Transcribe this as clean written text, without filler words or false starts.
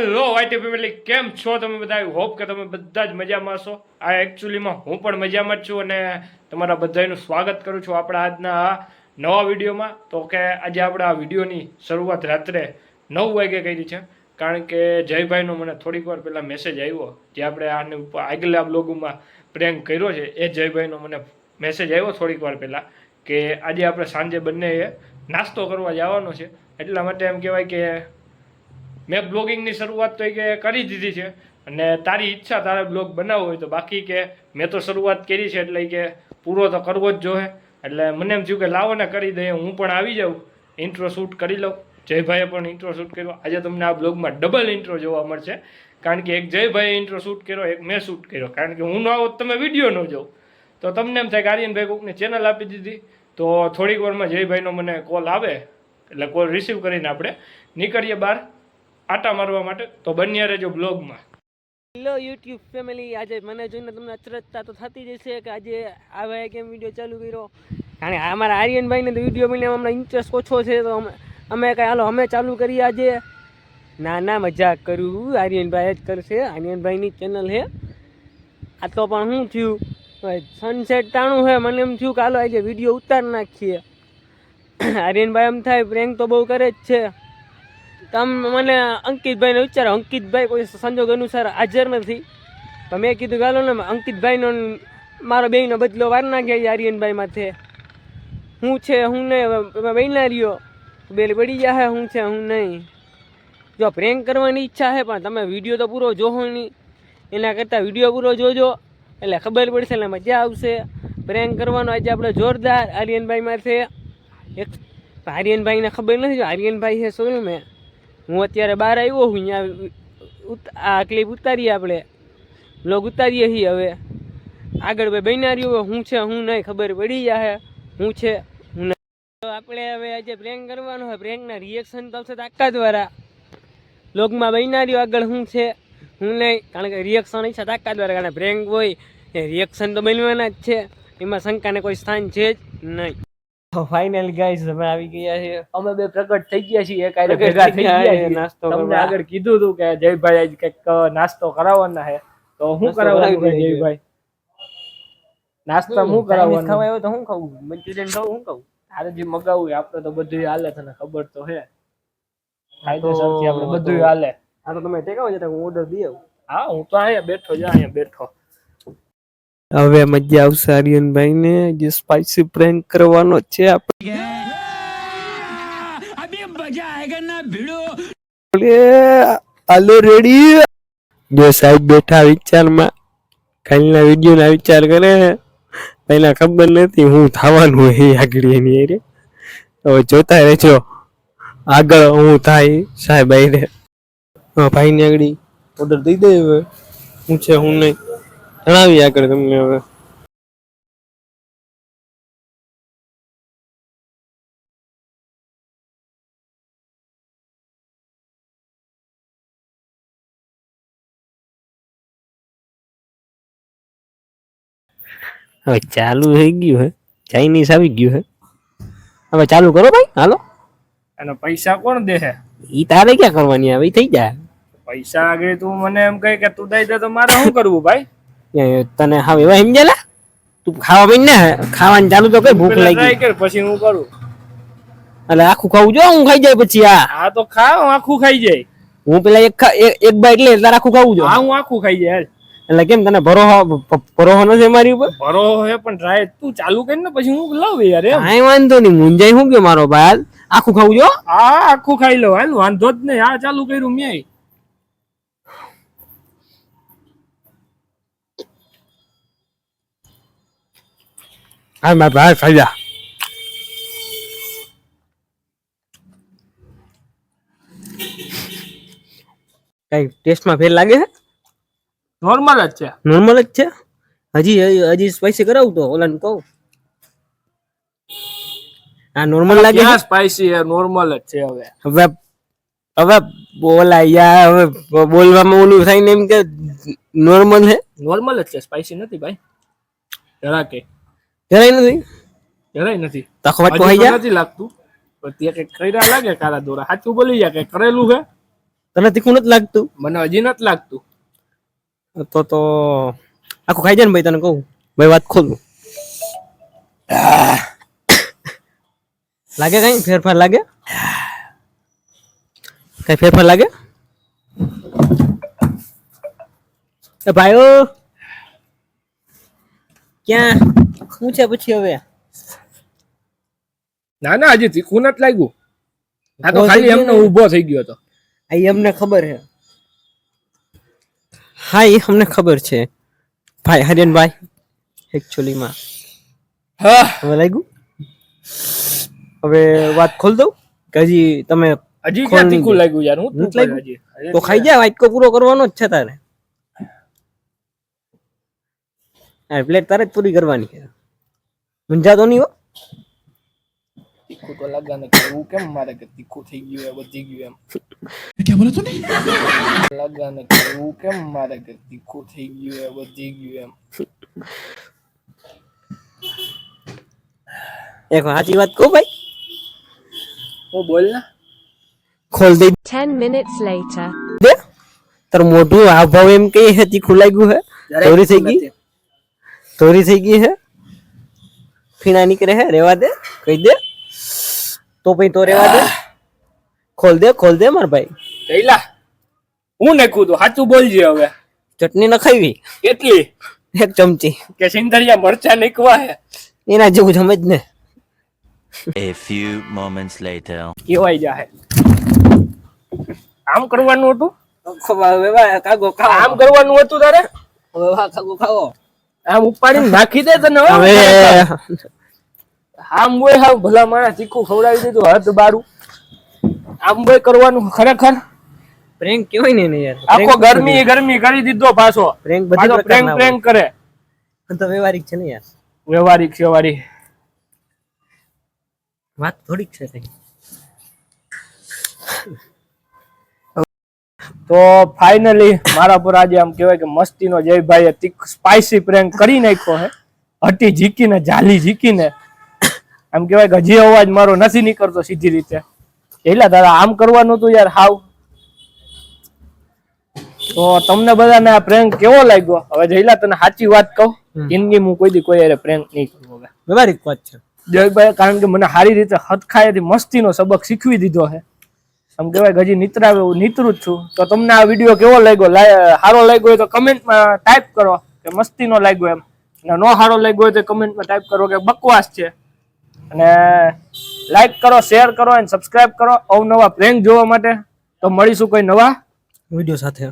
Hello YT family, કેમ છો તમે બધા? હોપ કે તમે બધા જ મજામાં છો. આ એકચ્યુઅલીમાં હું પણ મજામાં જ છું અને તમારા બધાનું સ્વાગત કરું છું આપણા આજના આ નવા વિડીયોમાં. તો કે આજે આપણે આ વિડીયોની શરૂઆત રાત્રે 9 વાગે કરી છે, કારણ કે જયભાઈનો મને થોડીક વાર પહેલાં મેસેજ આવ્યો, જે આપણે આને ઉપર આગલા બ્લોગમાં પ્રેન્ક કર્યો છે. એ જયભાઈનો મને મેસેજ આવ્યો થોડીક વાર પહેલાં કે આજે આપણે સાંજે બંનેએ નાસ્તો કરવા જવાનો છે. એટલા માટે એમ કહેવાય કે મેં બ્લોગિંગની શરૂઆત તો કે કરી દીધી છે અને તારી ઈચ્છા તારે બ્લોગ બનાવવો હોય તો, બાકી કે મેં તો શરૂઆત કરી છે એટલે કે પૂરો તો કરવો જ જોઈએ. એટલે મને એમ થયું કે લાવો ને કરી દઈએ, હું પણ આવી જાઉં, ઇન્ટ્રો શૂટ કરી લઉં. જયભાઈએ પણ ઇન્ટ્રો શૂટ કર્યો. આજે તમને આ બ્લોગમાં ડબલ ઇન્ટ્રો જોવા મળશે, કારણ કે એક જયભાઈએ ઇન્ટ્રો શૂટ કર્યો, એક મેં શૂટ કર્યો. કારણ કે હું ન આવો તમે વિડીયો ન જોઉં તો તમને એમ થાય કે આર્યનભાઈ કોકને ચેનલ આપી દીધી. તો થોડીક વારમાં જયભાઈનો મને કોલ આવે એટલે કોલ રિસીવ કરીને આપણે નીકળીએ બહાર આટા મારવા માટે. તો બન્યા રહેજો બ્લોગમાં. હેલો યુટ્યુબ ફેમિલી, આજે મને જોઈને તમને અચરજતા તો થતી જ હશે કે આજે આ ભાઈએ કેમ વિડીયો ચાલુ કર્યો. કારણ કે અમારા આર્યનભાઈને તો વિડીયો બનાવવામાં હમણાં ઇન્ટરેસ્ટ ઓછો છે, તો અમે કાંઈ હાલો અમે ચાલુ કરીએ આજે. ના મજાક કરું, આર્યનભાઈ જ કરશે, આર્યનભાઈની ચેનલ છે. આ તો પણ શું થયું, સનસેટ ટાણું છે, મને એમ થયું કે હાલો આજે વિડીયો ઉતાર નાખીએ. આર્યનભાઈ એમ થાય પ્રેન્ક તો બહુ કરે જ છે. તમે મને અંકિતભાઈને વિચારો, અંકિતભાઈ કોઈ સંજોગ અનુસાર હાજર નથી, તો મેં કીધું ચાલો ને અંકિતભાઈનો મારો બેયનો બદલો વાર નાખ્યા આર્યનભાઈ માથે. શું છે હું નહીં બહેના રહ્યો બે પડી ગયા, શું છે હું નહીં. જો પ્રેન્ક કરવાની ઈચ્છા છે પણ તમે વિડીયો તો પૂરો જોવો નહીં, એના કરતાં વિડીયો પૂરો જોજો એટલે ખબર પડશે, એટલે મજા આવશે. પ્રેન્ક કરવાનો આજે આપણે જોરદાર આર્યનભાઈ માથે. એક આર્યનભાઈને ખબર નથી, આર્યનભાઈ છે સોલ મેં હું અત્યારે બહાર આવ્યો હું, અહીંયા આ ક્લિપ ઉતારીએ, આપણે બ્લોગ ઉતારીએ છીએ. હવે આગળ ભાઈ બન્યા રહ્યો, હું છે હું નહીં ખબર પડી જાય હું છે હું નહીં. તો આપણે હવે આજે પ્રેન્ક કરવાનો હોય, પ્રેન્કના રિએક્શન તો આવશે તાકાતવાળા. બ્લોગમાં બન્યા રહ્યો આગળ હું છે હું નહીં, કારણ કે રિએક્શન છે તાકાતવાળા, કારણ કે પ્રેન્ક હોય એ રિએક્શન તો બનવાના જ છે, એમાં શંકાને કોઈ સ્થાન છે જ નહીં. ફાઇનલ ગાઈસ અમે આવી ગયા છે, અમે બે પ્રગટ થઈ ગયા છીએ, એક આરે ભેગા થઈ ગયા છીએ નાસ્તો કરવા. તમને આગળ કીધું હતું કે જયભાઈ આજ કંઈક નાસ્તો કરાવવાના છે, તો શું કરાવવાનું છે જયભાઈ? નાસ્તા શું કરાવવાનું? ખાવા આવ્યો તો શું ખાવું? મંચુરિયન ખાવું, શું ખાવું? તારે જે મગાવું આપણે તો બધું હાલે, તને ખબર તો છે. કાયદેસરથી આપણે બધું હાલે. આ તો તમે ટેકાવો છે, હું ઓર્ડર દઈ આવું. હા, હું તો અહીંયા બેઠો જ, અહીંયા બેઠો. હવે મજા આવશે આર્યનભાઈ ને, જે સ્પાઈસી પ્રેન્ક કરવાનો છે આપણે. હાલો રેડી? જો સાહેબ બેઠા વિચારમાં, કાલના વિડીયો ના વિચાર કરે, પહેલા ખબર નથી હું થવાનું હોય આગળ એની અરે. હવે જોતા રહેજો આગળ હું થાય. સાહેબ આઈ ભાઈ ને આગળ ઓર્ડર દઈ દે, હવે હું છે હું નહીં જણાવી આગળ તમને. હવે હવે ચાલુ થઈ ગયું હે, ચાઇનીઝ આવી ગયું હે. હવે ચાલુ કરો ભાઈ, હાલો. અને પૈસા કોણ દે છે? ઈ તારે ક્યાં કરવાની આવે, થઈ જાય. પૈસા આગળ તું મને એમ કહે કે તું દઈ દે તો મારે શું કરવું ભાઈ? તને હવે એવા સમજેલા? તું ખાવા બન ને ખાવાનું ચાલુ તો કઈ, ભૂખ લાગી કર પછી હું કરું. એટલે આખું ખાવું જો હું ખાઈ જાય પછી. આ તો ખાવ આખું ખાઈ જાય. હું પેલા એક બાઈટ લે તારે આખું ખાવું જો. હા, હું આખું ખાઈ જાય. એટલે કેમ તને ભરોહો નથી મારી ઉપર? ભરોહો હે પણ ટ્રાય તું ચાલુ કરી ને પછી હું લઉં યાર. કાંઈ વાંધો નહીં, મુંજાઈ હું ગયો મારો ભાઈ. આખું ખાવું જો. હા, આખું ખાઈ લો, હાલ વાંધો જ નહીં. આ ચાલુ કર્યું મેં. હા મારા ભાઈ ખાઈ જા. કઈ ટેસ્ટમાં ફેર લાગે છે? નોર્મલ જ છે. નોર્મલ જ છે. હજી સ્પાઈસી કરાવું તો ઓલાને કહું. આ નોર્મલ લાગે છે. સ્પાઈસી છે, નોર્મલ જ છે. હવે બોલા યાર, હવે બોલવામાં ઓલું થાય ને, એમ કે નોર્મલ છે. નોર્મલ જ છે, સ્પાઈસી નથી ભાઈ. જરાય નથી. તખો વાટકો ખાઈ જા. નથી લાગતું પણ તે કઈ કર્યા લાગે કારા દોરા. સાચું બોલી જા કે કરેલું છે. તને તીખું નથી લાગતું? મને હજી નથી લાગતું. તો આખું ખાઈ જાય ને ભાઈ, તને કહું ભાઈ, વાત ખોલું. લાગે કઈ ફેરફાર લાગે? કઈ ફેરફાર લાગે? એ ભાઈઓ ક્યાં શું છે પછી હવે? ના ના, હજી તીખું નથી લાગ્યું. આ તો ખાલી એમને ઊભો થઈ ગયો હતો. આ અમને ખબર છે. હા, એ અમને ખબર છે ભાઈ હરિયનભાઈ. એકચ્યુઅલી માં હા, હવે લાગ્યું. હવે વાત ખોલ દઉં કે હજી તમે હજી ક્યાં તીખું લાગ્યું યાર? હું નથી લાગ્યું તો ખાઈ જા. વાટકો પૂરો કરવાનો જ છે તારે. આ પ્લેટ તારે જ પૂરી કરવાની છે. મૂંઝાતો નહીં હો. તીખું તો લાગા ને એવું કેમ મારે કે તીખું થઈ ગયું એ વધી ગયું એમ? क्या बोला तूने? લાગા ને એવું કેમ મારે કે તીખું થઈ ગયું એ વધી ગયું એમ? એક સાચી વાત કહું ભાઈ, હું બોલ ને. ખોલ દે 10 minutes later. દે તાર મોઢું હાવભાવ એમ કઈ હે તીખું લાગ્યું હે? ચોરી થઈ ગઈ, ચોરી થઈ ગઈ હે, ફીણા નીકળે હે. રેવા દે, કહી દે તો પછી તો રેવા દે. ખોલ દે માર ભાઈ. જઈલા, હું નાખ્યું તું સાચું બોલજે હવે. ચટણી નખાવી કેટલી? 1 ચમચી. કે સિંધરિયા મરચા નાખવા હે? એના જેવું જમે જ ને. A few moments later. કેવાય જાહે. આમ કરવાનું હતું? કાગો ખાઓ. આમ કરવાનું હતું તારે? હવે કાગો ખાઓ. આમ ઉપાડીને નાખી દે તને હવે. હવે આમ બોય હાવ ભલા માણસ તીખું ખવડાવી દીધું હદ બારું. આમ બોય કરવાનું ખરેખર? પ્રેન્ક કેવાય ને યાર. આખો ગરમી કરી દીધો પાછો. પ્રેન્ક બધી પાછો પ્રકારના પ્રેન્ક કરે. હોય. તો વ્યવહારિક છે ને યાર. વ્યવહારિક વાત થોડીક છે કઈ. તો ફાઇનલી મારા પર આજે આમ કહેવાય કે મસ્તીનો જયભાઈએ સ્પાઈસી પ્રેન્ક કરી નાખ્યો હે. હટી ઝીકીને જાલી ઝીકીને આમ કહેવાય કે હજી અવાજ મારો નથી નીકળતો સીધી રીતે. એટલે તારા આમ કરવાનું હતું યાર હાવ. તો તમને બધાને આ પ્રેન્ક કેવો લાગ્યો? હવે જઈલા તને સાચી વાત કહું, જિંદગી હું કોઈ દી કોઈ યારે પ્રેન્ક નહીં કરું હવે. વ્યવહારિક વાત છે જયભાઈ, કારણ કે મને સારી રીતે હથખાયેથી મસ્તીનો સબક શીખવી દીધો છે. આમ કહેવાય કે હજી નીતરું જ છું. તો તમને આ વિડીયો કેવો લાગ્યો? સારો લાગ્યો હોય તો કમેન્ટમાં ટાઈપ કરો કે મસ્તીનો લાગ્યો એમ. અને નો સારો લાગ્યો હોય તો કમેન્ટમાં ટાઈપ કરો કે બકવાસ છે. અને લાઈક કરો, શેર કરો અને સબસ્ક્રાઇબ કરો અવનવા પ્રેન્ક જોવા માટે. તો મળીશું કોઈ નવા વિડીયો સાથે.